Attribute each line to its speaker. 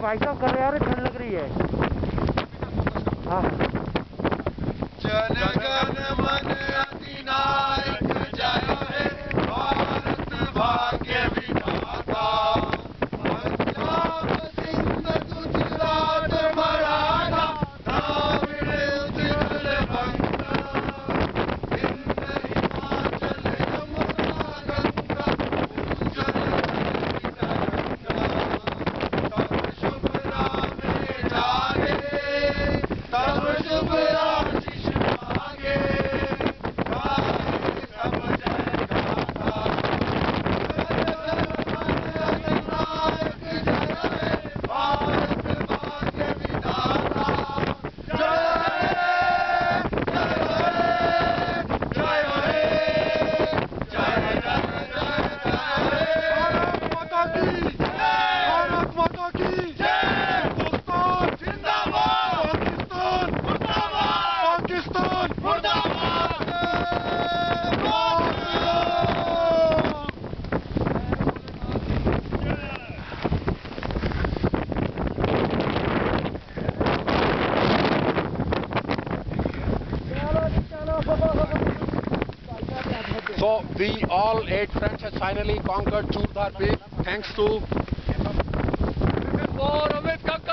Speaker 1: भाई साहब कर रहे यार, ठंड लग रही है। हाँ
Speaker 2: जन गण मन अधिनायक जय हे भारत भाग्य विधाता पंजाब सिंध गुजरात मराठा द्राविड़ उत्कल बंगा हिंद हिमाचल यमुना गंगा उज्जल तब शुभ राम जागे तब शुभ आशीष मांगे गाए सब जय गाथा अधिनायक जय हे भारत भाग्य विधाता जय जय हे जय भारत माता की जय हिंदुस्तान जिंदाबाद पाकिस्तान मुर्दाबाद पाकिस्तान मुर्दाबाद
Speaker 3: So we all 8 friends have finally conquered Churdar Peak thanks to
Speaker 4: For Amit Kakkar.